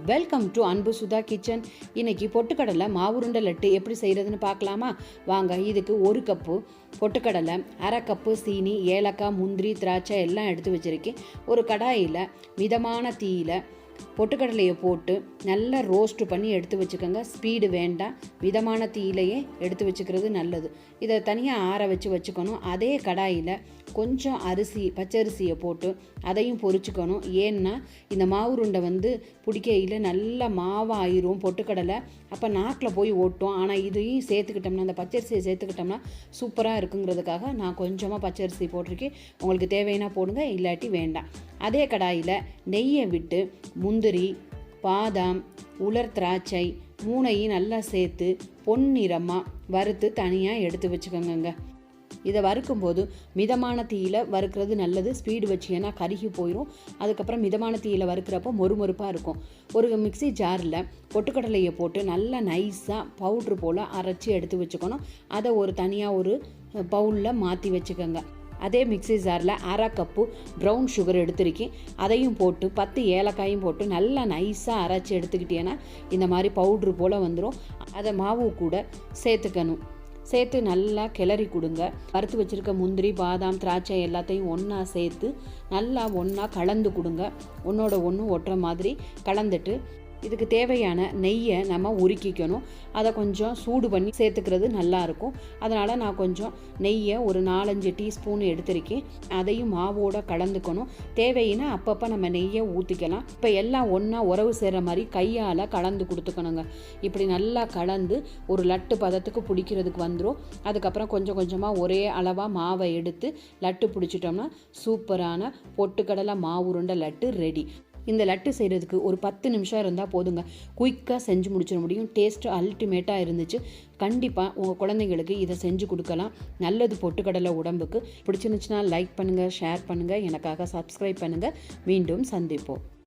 Welcome to அன்பு Sudha kitchen. இன்னைக்கு பொட்டுக்கடலை மாவுருண்டை லட்டு எப்படி செய்கிறதுன்னு பார்க்கலாமா வாங்க. இதுக்கு 1 கப்பு பொட்டுக்கடலை, 1/2 கப்பு சீனி, ஏலக்காய், முந்திரி, திராட்சை எல்லாம் எடுத்து வச்சுருக்கேன். ஒரு கடாயில் மிதமான தீயில் பொட்டுக்கடலையை போட்டு நல்லா ரோஸ்ட் பண்ணி எடுத்து வச்சுக்கோங்க. ஸ்பீடு வேண்டாம், மிதமான தீயிலையே எடுத்து வச்சுக்கிறது நல்லது. இதை தனியாக ஆற வச்சுக்கணும். அதே கடாயில் கொஞ்சம் பச்சரிசியை போட்டு அதையும் பொரிச்சுக்கணும். ஏன்னா இந்த மாவுருண்டை பிடிக்கையில் நல்லா மாவாயிரும் பொட்டுக்கடலை, அப்போ நாக்கில் போய் ஓட்டும். ஆனால் இதையும் சேர்த்துக்கிட்டோம்னா, அந்த பச்சரிசியை சேர்த்துக்கிட்டோம்னா சூப்பராக இருக்குங்கிறதுக்காக நான் கொஞ்சமாக பச்சரிசி போட்டிருக்கேன். உங்களுக்கு தேவைன்னா போடுங்க, இல்லாட்டி வேண்டாம். அதே கடாயில் நெய்யை விட்டு முந்திரி, பாதாம், உலர் திராட்சை 3ஐயும் நல்லா சேர்த்து பொன்னிறமாக வறுத்து தனியாக எடுத்து வச்சுக்கோங்க. இதை வறுக்கும்போது மிதமான தீயில் வறுக்கிறது நல்லது. ஸ்பீடு வச்சிங்கன்னா கருகி போயிடும். அதுக்கப்புறம் மிதமான தீயில் வறுக்கிறப்போ மொறுமொறுப்பாக இருக்கும். ஒரு மிக்ஸி ஜாரில் பொட்டுக்கடலையை போட்டு நல்லா நைஸாக பவுட்ரு போல் அரைச்சி எடுத்து வச்சுக்கணும். அதை தனியாக ஒரு பவுலில் மாற்றி வச்சுக்கோங்க. அதே மிக்ஸி ஜாரில் 1/2 கப்பு ப்ரௌன் சுகர் எடுத்துருக்கேன். அதையும் போட்டு 10 ஏலக்காயும் போட்டு நல்லா நைஸாக அரைச்சி எடுத்துக்கிட்டேன்னா இந்த மாதிரி பவுட்ரு போல் வந்துடும். அதை மாவு கூட சேர்த்து நல்லா கிளறி கொடுங்க. வறுத்து வச்சுருக்க முந்திரி, பாதாம், திராட்சை எல்லாத்தையும் ஒன்றா சேர்த்து நல்லா ஒன்றா கலந்து கொடுங்க. ஒன்றோட ஒன்று ஒட்டுற மாதிரி கலந்துட்டு இதுக்கு தேவையான நெய்யை நம்ம உருக்கிக்கணும். அதை கொஞ்சம் சூடு பண்ணி சேர்த்துக்கிறது நல்லாயிருக்கும். அதனால் நான் கொஞ்சம் நெய்யை ஒரு 4-5 டீஸ்பூன் எடுத்திருக்கேன். அதையும் மாவோடு கலந்துக்கணும். தேவைன்னா அப்பப்போ நம்ம நெய்யை ஊற்றிக்கலாம். இப்போ எல்லாம் ஒன்றா உறவு சேர்கிற மாதிரி கையால் கலந்து கொடுத்துக்கணுங்க. இப்படி நல்லா கலந்து ஒரு லட்டு பதத்துக்கு பிடிக்கிறதுக்கு வந்துடும். அதுக்கப்புறம் கொஞ்சம் கொஞ்சமாக ஒரே அளவாக மாவை எடுத்து லட்டு பிடிச்சிட்டோம்னா சூப்பரான பொட்டுக்கடலை மாவுருண்டை லட்டு ரெடி. இந்த லட்டு செய்கிறதுக்கு ஒரு 10 நிமிஷம் இருந்தால் போதுங்க. குயிக்காக செஞ்சு முடிச்சிட முடியும். டேஸ்ட்டு அல்டிமேட்டாக இருந்துச்சு. கண்டிப்பாக உங்கள் குழந்தைங்களுக்கு இதை செஞ்சு கொடுக்கலாம். நல்லது பொட்டுக்கடலை உடம்புக்கு. பிடிச்சிருந்துச்சுன்னா லைக் பண்ணுங்கள், ஷேர் பண்ணுங்கள், எனக்காக சப்ஸ்கிரைப் பண்ணுங்கள். மீண்டும் சந்திப்போம்.